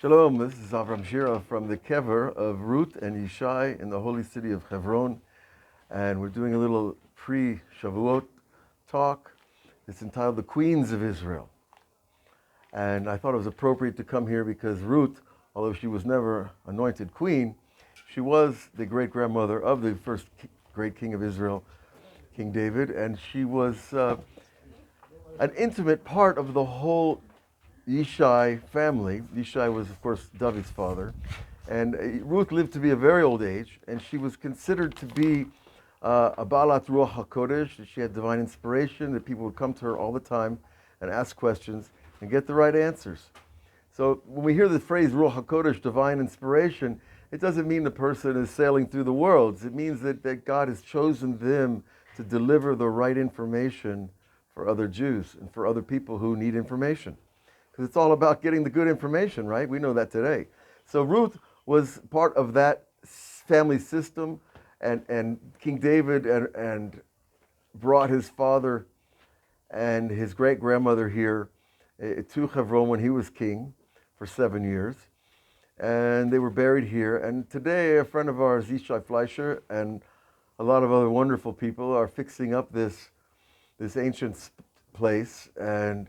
Shalom, this is Avraham Shira from the kever of Ruth and Yishai in the holy city of Hebron. And we're doing a little pre-Shavuot talk. It's entitled The Queens of Israel. And I thought it was appropriate to come here because Ruth, although she was never anointed queen, she was the great-grandmother of the first great king of Israel, King David. And she was an intimate part of the whole Yishai family. Yishai was, of course, David's father. And Ruth lived to be a very old age, and she was considered to be a Balat Ruach HaKodesh. She had divine inspiration, that people would come to her all the time and ask questions and get the right answers. So when we hear the phrase Ruach HaKodesh, divine inspiration, it doesn't mean the person is sailing through the worlds. It means that God has chosen them to deliver the right information for other Jews and for other people who need information. Because it's all about getting the good information, right? We know that today. So Ruth was part of that family system, and King David and brought his father and his great-grandmother here to Hebron when he was king for 7 years. And they were buried here. And today, a friend of ours, Yishai Fleischer, and a lot of other wonderful people are fixing up this ancient place, and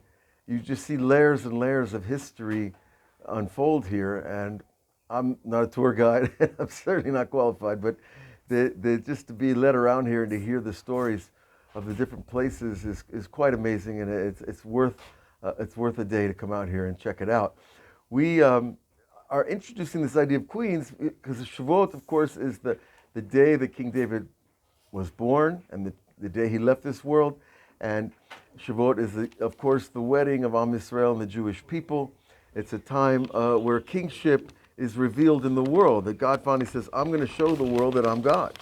you just see layers and layers of history unfold here. And I'm not a tour guide, I'm certainly not qualified, but just to be led around here and to hear the stories of the different places is quite amazing, and it's worth a day to come out here and check it out. We are introducing this idea of queens because Shavuot, of course, is the day that King David was born and the day he left this world. And Shavuot is, of course, the wedding of Am Yisrael and the Jewish people. It's a time where kingship is revealed in the world, that God finally says, I'm going to show the world that I'm God.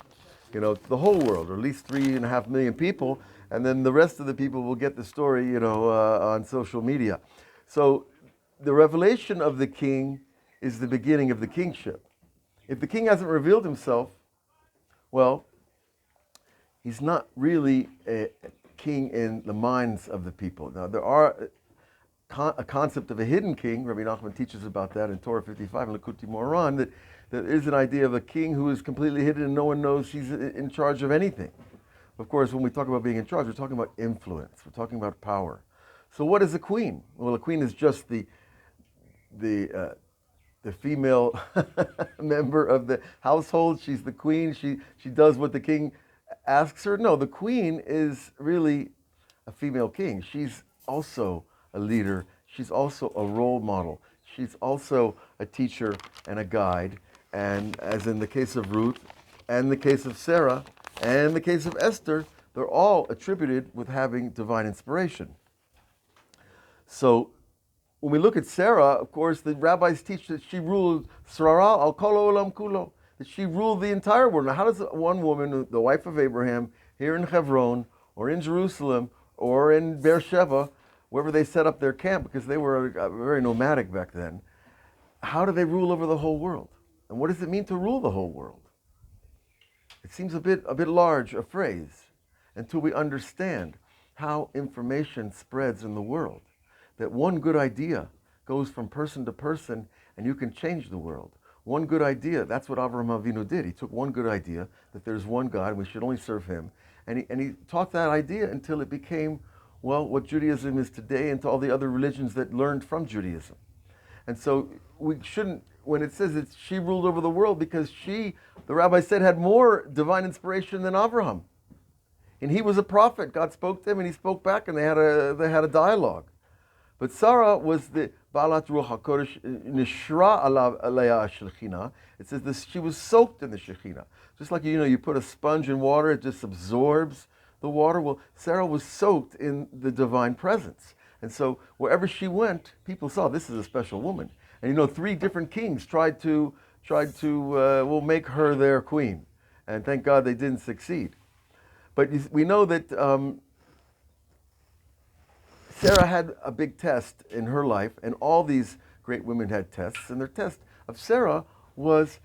You know, the whole world, or at least 3.5 million people, and then the rest of the people will get the story, on social media. So the revelation of the king is the beginning of the kingship. If the king hasn't revealed himself, well, he's not really a king in the minds of the people. Now, there are a concept of a hidden king. Rabbi Nachman teaches about that in Torah 55 and Likutei Moharan, that there is an idea of a king who is completely hidden and no one knows he's in charge of anything. Of course, when we talk about being in charge, we're talking about influence. We're talking about power. So what is a queen? Well, a queen is just the female member of the household. She's the queen. She does what the king asks her. No, the queen is really a female king. She's also a leader. She's also a role model. She's also a teacher and a guide. And as in the case of Ruth and the case of Sarah and the case of Esther, they're all attributed with having divine inspiration. So when we look at Sarah, of course, the rabbis teach that she ruled Srara al kol olam kulo, that she ruled the entire world. Now, how does one woman, the wife of Abraham, here in Hebron, or in Jerusalem, or in Beersheba, wherever they set up their camp, because they were very nomadic back then, how do they rule over the whole world? And what does it mean to rule the whole world? It seems a bit large a phrase until we understand how information spreads in the world. That one good idea goes from person to person, and you can change the world. One good idea, that's what Avraham Avinu did. He took one good idea, that there's one God, and we should only serve him. And he taught that idea until it became, well, what Judaism is today, and to all the other religions that learned from Judaism. And so we shouldn't, when it says that she ruled over the world, because she, the rabbi said, had more divine inspiration than Avraham. And he was a prophet. God spoke to him, and he spoke back, and they had a dialogue. But Sarah was the Balat Ruach HaKodesh, Nishra Aleya Shechina. It says this, she was soaked in the Shechina. Just like, you put a sponge in water, it just absorbs the water. Well, Sarah was soaked in the divine presence. And so wherever she went, people saw this is a special woman. And 3 different kings tried to make her their queen. And thank God they didn't succeed. But we know that Sarah had a big test in her life, and all these great women had tests, and their test of Sarah was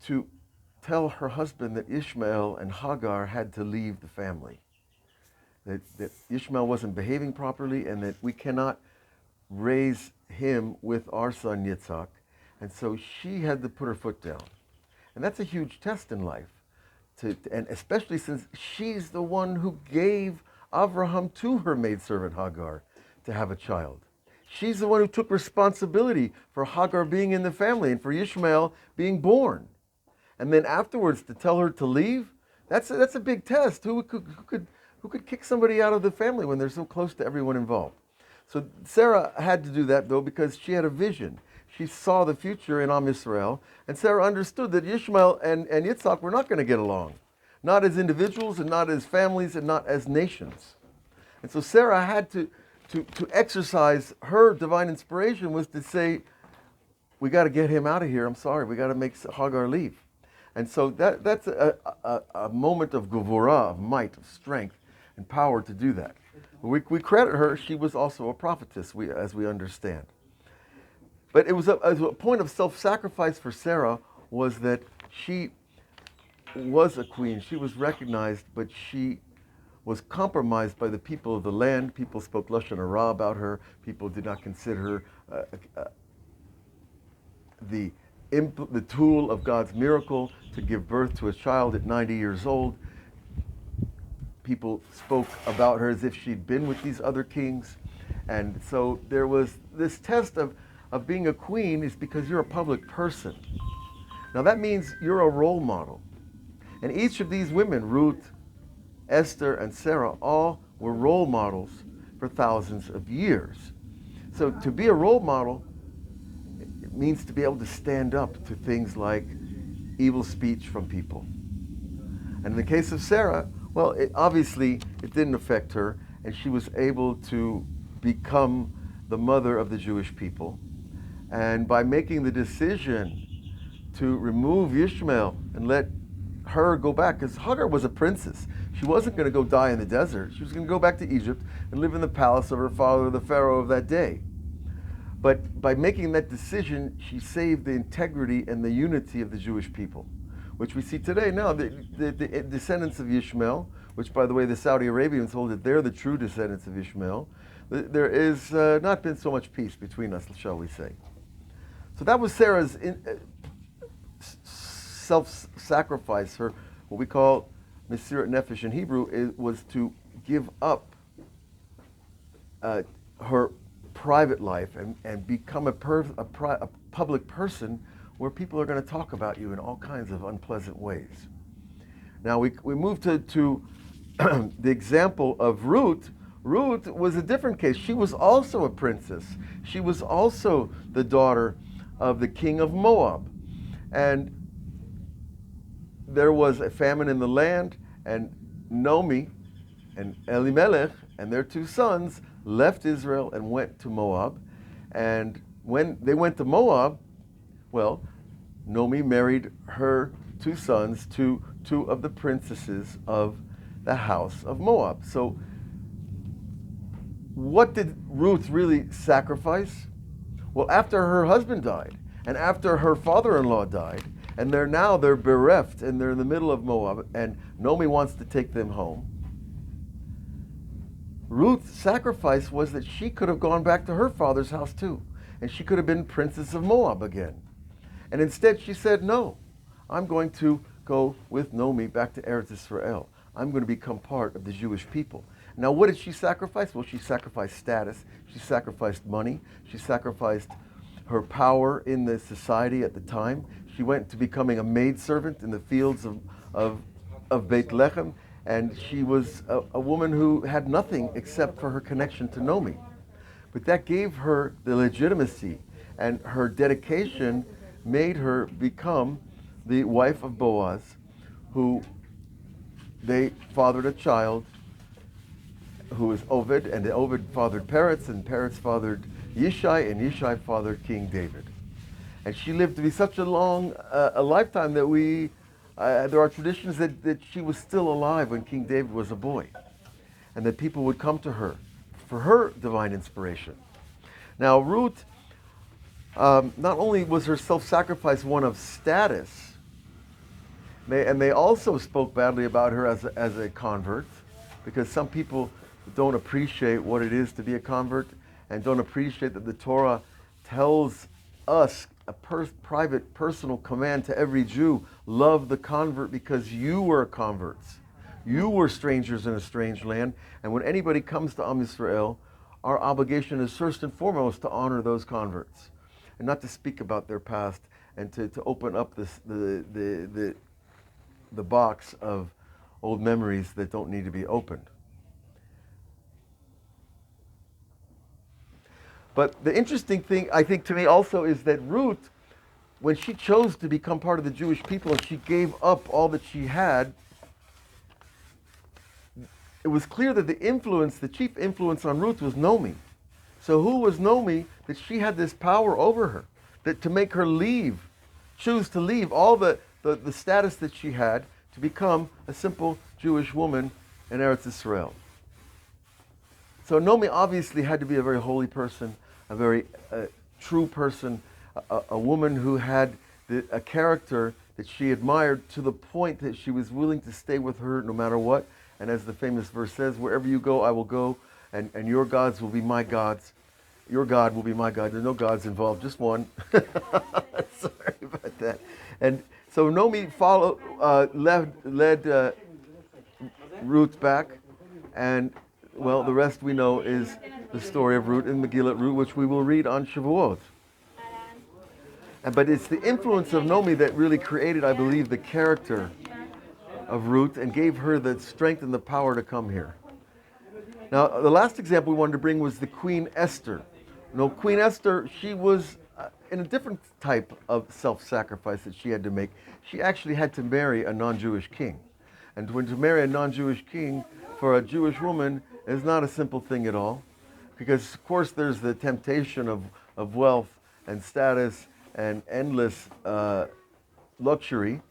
to tell her husband that Ishmael and Hagar had to leave the family. That Ishmael wasn't behaving properly, and that we cannot raise him with our son Yitzhak. And so she had to put her foot down. And that's a huge test in life. And especially since she's the one who gave Avraham to her maidservant Hagar to have a child. She's the one who took responsibility for Hagar being in the family and for Ishmael being born. And then afterwards to tell her to leave, that's a big test. Who could kick somebody out of the family when they're so close to everyone involved? So Sarah had to do that, though, because she had a vision. She saw the future in Am Yisrael, and Sarah understood that Ishmael and Yitzhak were not going to get along, not as individuals and not as families and not as nations. And so Sarah had to exercise her divine inspiration, was to say, we got to get him out of here. I'm sorry, we got to make Hagar leave. And so that's a moment of gevurah, of might, of strength, and power to do that. We credit her. She was also a prophetess, as we understand. But it was a point of self-sacrifice for Sarah, was that she was a queen. She was recognized, but she was compromised by the people of the land. People spoke lashon hara about her. People did not consider her the tool of God's miracle to give birth to a child at 90 years old. People spoke about her as if she'd been with these other kings. And so there was this test of being a queen, is because you're a public person. Now that means you're a role model. And each of these women, Ruth, Esther, and Sarah, all were role models for thousands of years. So to be a role model, it means to be able to stand up to things like evil speech from people. And in the case of Sarah, well, obviously it didn't affect her, and she was able to become the mother of the Jewish people. And by making the decision to remove Ishmael and let her go back, because Hagar was a princess. She wasn't going to go die in the desert. She was going to go back to Egypt and live in the palace of her father, the Pharaoh of that day. But by making that decision, she saved the integrity and the unity of the Jewish people, which we see today. Now, the descendants of Ishmael, which, by the way, the Saudi Arabians hold that they're the true descendants of Ishmael, there is not been so much peace between us, shall we say. So that was Sarah's self-sacrifice. Her, what we call Mesirat Nefesh in Hebrew, was to give up her private life and become a public person where people are going to talk about you in all kinds of unpleasant ways. Now we move to the example of Ruth. Ruth was a different case. She was also a princess. She was also the daughter of the king of Moab. And there was a famine in the land, and Naomi and Elimelech and their two sons left Israel and went to Moab. And when they went to Moab, well, Naomi married her two sons to two of the princesses of the house of Moab. So what did Ruth really sacrifice? Well, after her husband died, and after her father-in-law died, and they're bereft, and they're in the middle of Moab, and Naomi wants to take them home. Ruth's sacrifice was that she could have gone back to her father's house too, and she could have been princess of Moab again. And instead she said, no, I'm going to go with Naomi back to Eretz Israel. I'm going to become part of the Jewish people. Now, what did she sacrifice? Well, she sacrificed status. She sacrificed money. She sacrificed her power in the society at the time. She went to becoming a maidservant in the fields of Beit Lechem, and she was a woman who had nothing except for her connection to Naomi. But that gave her the legitimacy, and her dedication made her become the wife of Boaz, who they fathered a child who was Oved, and the Oved fathered Peretz, and Peretz fathered Yishai, and Yishai fathered King David. And she lived to be such a long a lifetime that there are traditions that she was still alive when King David was a boy, and that people would come to her for her divine inspiration. Now, Ruth, not only was her self-sacrifice one of status, and they also spoke badly about her as a convert, because some people don't appreciate what it is to be a convert, and don't appreciate that the Torah tells us a private, personal command to every Jew: love the convert because you were converts. You were strangers in a strange land, and when anybody comes to Am Yisrael, our obligation is first and foremost to honor those converts, and not to speak about their past, and to open up the box of old memories that don't need to be opened. But the interesting thing, I think, to me also is that Ruth, when she chose to become part of the Jewish people and she gave up all that she had, it was clear that the chief influence on Ruth was Naomi. So who was Naomi that she had this power over her, that to make her choose to leave all the status that she had to become a simple Jewish woman in Eretz Israel. So Naomi obviously had to be a very holy person, a very true person, a woman who had a character that she admired to the point that she was willing to stay with her no matter what. And as the famous verse says, wherever you go, I will go, and your gods will be my gods. Your God will be my God. There's no gods involved, just one. Sorry about that. And so Naomi led Ruth back, and well, the rest we know is the story of Ruth in Megillat Ruth, which we will read on Shavuot. But it's the influence of Naomi that really created, I believe, the character of Ruth and gave her the strength and the power to come here. Now, the last example we wanted to bring was the Queen Esther. Queen Esther, she was in a different type of self-sacrifice that she had to make. She actually had to marry a non-Jewish king. And to marry a non-Jewish king for a Jewish woman is not a simple thing at all. Because, of course, there's the temptation of wealth and status and endless luxury.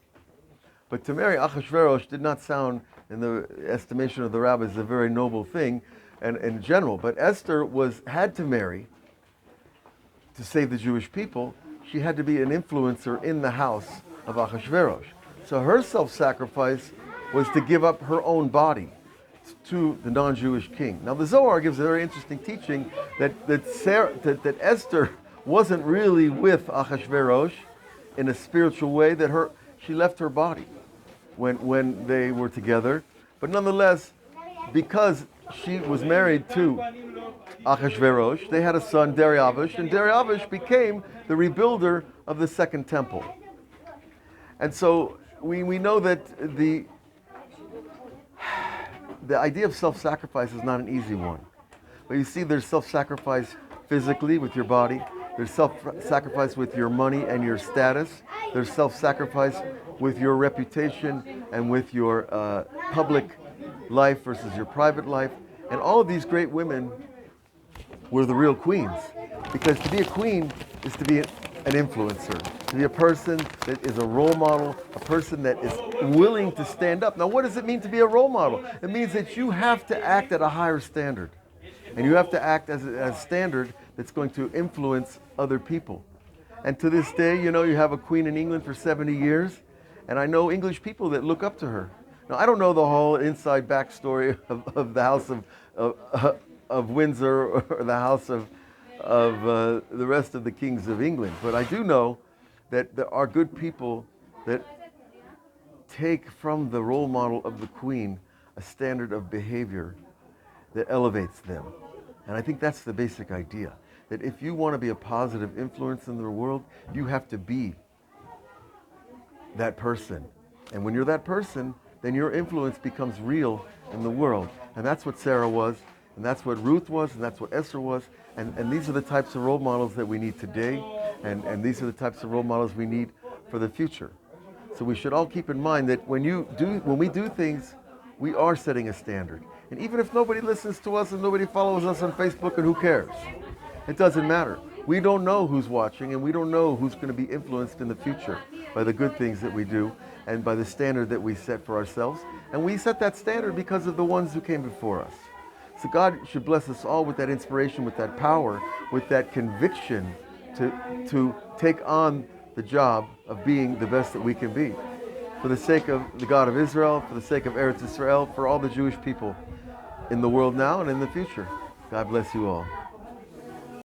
But to marry Achashverosh did not sound, in the estimation of the rabbis, a very noble thing, and in general. But Esther had to marry to save the Jewish people. She had to be an influencer in the house of Achashverosh. So her self-sacrifice was to give up her own body to the non-Jewish king. Now the Zohar gives a very interesting teaching that Esther wasn't really with Achashverosh in a spiritual way, that she left her body when they were together. But nonetheless, because she was married to Achashverosh, they had a son, Dariavish, and Dariavish became the rebuilder of the Second Temple. And so we know that the idea of self-sacrifice is not an easy one. But you see, there's self-sacrifice physically with your body. There's self-sacrifice with your money and your status. There's self-sacrifice with your reputation and with your public life versus your private life. And all of these great women were the real queens. Because to be a queen is to be an influencer, to be a person that is a role model, a person that is willing to stand up. Now, what does it mean to be a role model? It means that you have to act at a higher standard. And you have to act as a standard that's going to influence other people. And to this day, you have a queen in England for 70 years, and I know English people that look up to her. Now, I don't know the whole inside backstory of the House of Windsor or the House of the rest of the kings of England, but I do know that there are good people that take from the role model of the queen a standard of behavior that elevates them. And I think that's the basic idea, that if you want to be a positive influence in the world, you have to be that person. And when you're that person, then your influence becomes real in the world. And that's what Sarah was, and that's what Ruth was, and that's what Esther was. And these are the types of role models that we need today, and these are the types of role models we need for the future. So we should all keep in mind that when we do things, we are setting a standard. And even if nobody listens to us and nobody follows us on Facebook, and who cares? It doesn't matter. We don't know who's watching, and we don't know who's going to be influenced in the future by the good things that we do and by the standard that we set for ourselves. And we set that standard because of the ones who came before us. So God should bless us all with that inspiration, with that power, with that conviction to take on the job of being the best that we can be. For the sake of the God of Israel, for the sake of Eretz Israel, for all the Jewish people in the world now and in the future. God bless you all.